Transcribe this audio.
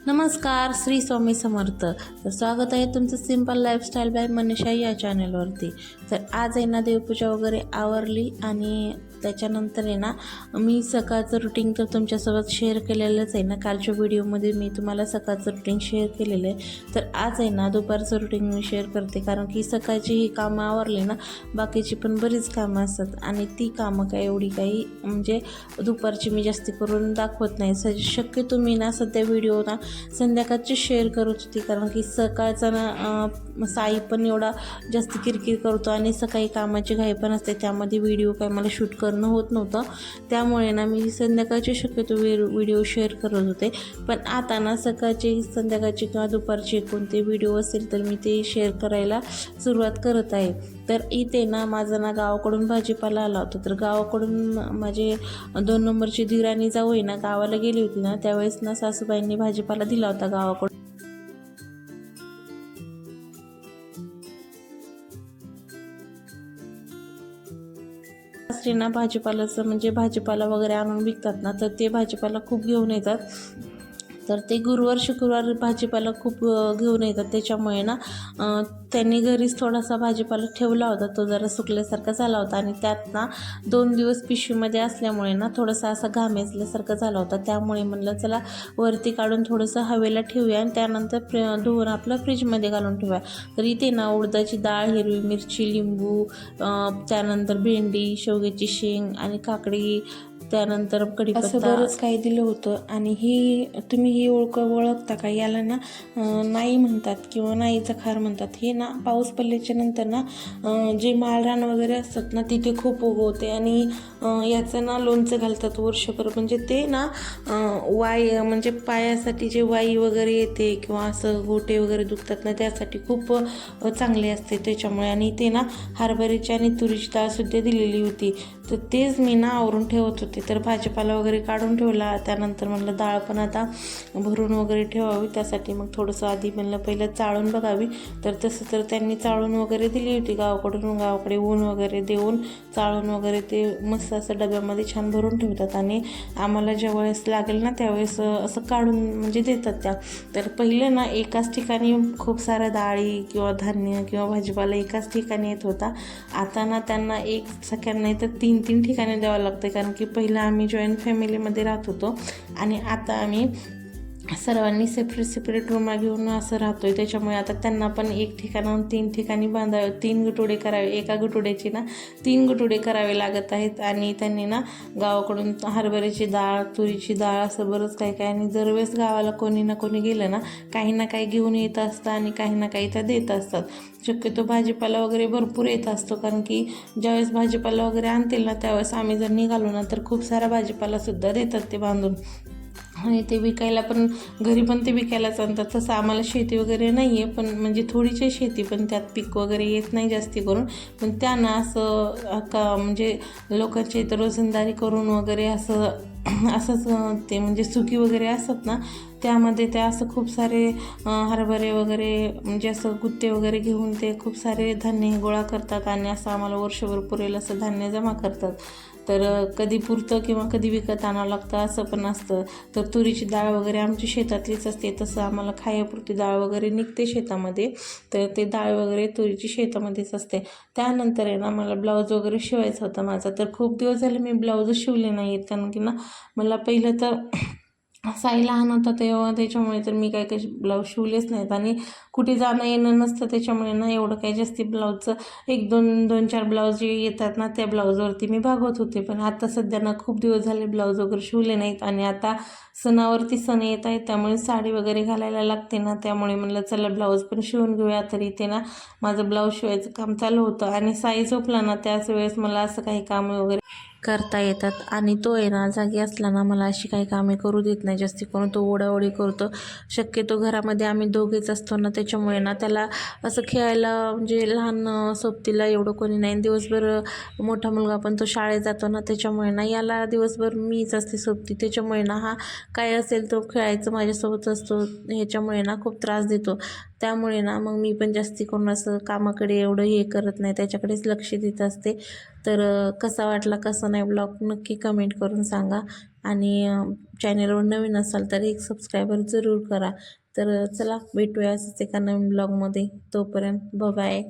नमस्कार, श्री स्वामी समर्थ. तर स्वागत आहे तुमचं सिंपल लाईफस्टाईल बाय मनीषा या चॅनलवरती. तर आज आहे ना देवपूजा वगैरे आवरली आणि त्याच्यानंतर आहे ना मी सकाळचं रुटीन तर तुमच्यासोबत शेअर केलेलंच आहे ना. कालच्या व्हिडिओमध्ये मी तुम्हाला सकाळचं रुटीन शेअर केलेलं आहे. तर आज आहे ना दुपारचं रुटीन मी शेअर करते, कारण की सकाळची ही कामं आवरली ना बाकीची पण बरीच कामं असतात आणि ती कामं काय एवढी काही म्हणजे दुपारची मी जास्ती करून दाखवत नाही. शक्यतो मी ना सध्या व्हिडिओ ना संध्याकाळची शेअर करत होती, कारण की सकाळचा ना साई पण एवढा जास्त किरकिर करतो आणि सकाळी कामाची घाई पण असते, त्यामध्ये व्हिडिओ काय मला शूट करणं होत नव्हतं. त्यामुळे ना मी संध्याकाळची शक्यतो व्हिडिओ शेअर करत होते. पण आता ना सकाळची संध्याकाळची किंवा दुपारची कोणते व्हिडिओ असेल तर मी ते शेअर करायला सुरुवात करत आहे. तर इथे ना माझा ना गावाकडून भाजीपाला आला होता. तर गावाकडून माझे 2 नंबरची धीराणी जाऊ आहे ना गावाला गेली होती ना, त्यावेळेस ना सासूबाईंनी भाजीपाला दिला होता गावाकडून. सासरी ना भाजीपाल्याचं म्हणजे भाजीपाला वगैरे आणून विकतात ना, तर ते भाजीपाला खूप घेऊन येतात. तर ते गुरुवार शुक्रवार भाजीपाला खूप घेऊन येतात. त्याच्यामुळे ना त्यांनी घरीच थोडासा भाजीपाला ठेवला होता, तो जरा सुकल्यासारखा झाला होता आणि त्यात ना 2 दिवस पिशवीमध्ये असल्यामुळे ना थोडासा असा घामेजल्यासारखा झाला होता. त्यामुळे म्हणलं चला वरती काढून थोडंसं हवेला ठेवूया आणि त्यानंतर धुवून आपलं फ्रीजमध्ये घालून ठेवूया. तर इथे ना उडदाची डाळ, हिरवी मिरची, लिंबू, त्यानंतर भेंडी, शेवग्याची शेंग आणि काकडी, त्यानंतर कढीपत्ता, असं बरंच काही दिलं होतं. आणि तुम्ही ही ओळखता का? याला ना नाही म्हणतात किंवा नाईचं खार म्हणतात. हे ना पाऊस पडल्याच्या नंतर ना जे माळरान वगैरे असतात ना तिथे खूप उगवते आणि याचं ना लोणचं घालतात वर्षभर. म्हणजे ते ना म्हणजे पायासाठी जे वाई वगैरे येते किंवा असं गोटे वगैरे दुखतात ना त्यासाठी खूप चांगले असते त्याच्यामुळे. आणि ते ना हरभऱ्याची आणि तुरीची डाळसुद्धा दिलेली होती. तर तेच मी ना आवरून ठेवत होते. तर भाजीपाला वगैरे काढून ठेवला. त्यानंतर म्हणलं डाळ पण आता भरून वगैरे ठेवावी, त्यासाठी मग थोडंसं आधी म्हणलं पहिलं चाळून बघावी. तर तसं तर त्यांनी चाळून वगैरे दिली होती गावाकडून. गावाकडे ऊन वगैरे देऊन चाळून वगैरे ते मस्त असं डब्यामध्ये छान भरून ठेवतात आणि आम्हाला ज्यावेळेस लागेल ना त्यावेळेस असं काढून म्हणजे देतात त्या. तर पहिलं ना एकाच ठिकाणी खूप साऱ्या डाळी किंवा धान्य किंवा भाजीपाला एकाच ठिकाणी येत होता. आता ना त्यांना एक सेकंड नाही तर 3 ठिकाणी द्यावं लागतं, कारण की पहिलं आम्ही जॉईंट फॅमिलीमध्ये राहत होतो आणि आता आम्ही सर्वांनी सेपरेट रूमा घेऊन असं राहतोय. त्याच्यामुळे आता त्यांना पण एक ठिकाणाहून 3 ठिकाणी बांधावे, 3 गटुडे करावे. एका गटुड्याची ना 3 गटुडे करावे लागत आहेत. आणि त्यांनी ना गावाकडून हरभऱ्याची डाळ, तुरीची डाळ असं बरंच काही काही. आणि दरवेळेस गावाला कोणी ना कोणी गेलं ना काही ना काही घेऊन येत असतं आणि काही ना काही त्या देत असतात. शक्यतो भाजीपाला वगैरे भरपूर येत असतो, कारण की ज्यावेळेस भाजीपाला वगैरे आणतील ना त्यावेळेस आम्ही जर निघालो ना तर खूप सारा भाजीपालासुद्धा देतात ते बांधून. आणि ते विकायला पण घरी पण ते विकायलाच आणतात. तसं आम्हाला शेती वगैरे नाही आहे, पण म्हणजे थोडीशी शेती, पण त्यात पीक वगैरे येत नाही जास्ती करून. पण त्यांना असं म्हणजे लोकांच्या इथं रोजंदारी करून वगैरे असंच ते म्हणजे सुकी वगैरे असतात ना त्यामध्ये ते असं खूप सारे हरभरे वगैरे म्हणजे असं गुत्ते वगैरे घेऊन ते खूप सारे धान्य गोळा करतात आणि असं आम्हाला वर्षभर पुरेल असं धान्य जमा करतात. तर कधी पुरतं किंवा कधी विकत आणावं लागतं असं पण असतं. तर तुरीची डाळ वगैरे आमची शेतातलीच असते, तसं आम्हाला खायापुरती डाळ वगैरे निघते शेतामध्ये. तर ते डाळ वगैरे तुरीची शेतामध्येच असते. त्यानंतर आहे ना मला ब्लाऊज वगैरे शिवायचा होता माझा. तर खूप दिवस झाले मी ब्लाऊज शिवले नाही आहेत, कारण की ना मला पहिलं तर साई लहान होता तेव्हा, त्याच्यामुळे तर मी काही ब्लाऊज शिवलेच नाहीत आणि कुठे जाणं येणं नसतं. त्याच्यामुळे ना एवढं काही जास्ती ब्लाऊजचं 2-4 ब्लाऊज जे येतात ना त्या ब्लाऊजवरती मी भागवत होते. पण आता सध्या ना खूप दिवस झाले ब्लाऊज वगैरे शिवले नाहीत आणि आता सणावरती सण येत आहेत, त्यामुळे साडी वगैरे घालायला लागते ना, त्यामुळे म्हणलं चला ब्लाऊज पण शिवून घेऊया. तर इथे ना माझं ब्लाऊज शिवायचं काम चालू होतं आणि साई झोपला ना त्याच वेळेस मला असं काही काम वगैरे करता येतात. आणि तो आहे ना जागी असला ना मला अशी काही कामे करू देत नाही जास्ती करून. तो ओढाओढी करतो. शक्यतो घरामध्ये आम्ही दोघेच असतो ना, त्याच्यामुळे ना त्याला असं खेळायला म्हणजे लहान सोबतीला एवढं कोणी नाही. दिवसभर मोठा मुलगा पण तो शाळेत जातो ना, त्याच्यामुळे ना याला दिवसभर मीच असते सोबती. त्याच्यामुळे ना हा काय असेल तो खेळायचं माझ्यासोबत असतो, ह्याच्यामुळे ना खूप त्रास देतो. त्यामुळे ना मग मी पण जास्ती करून असं कामाकडे एवढं हे करत नाही, त्याच्याकडेच लक्ष देत असते. तर कसा वाटला कसा नाही ब्लॉग नक्की कमेंट करून सांगा. आणि चॅनलवर नवीन असाल तर एक सबस्क्रायबर जरूर करा. तर चला भेटूया असंच एका नवीन ब्लॉगमध्ये. तोपर्यंत बाय.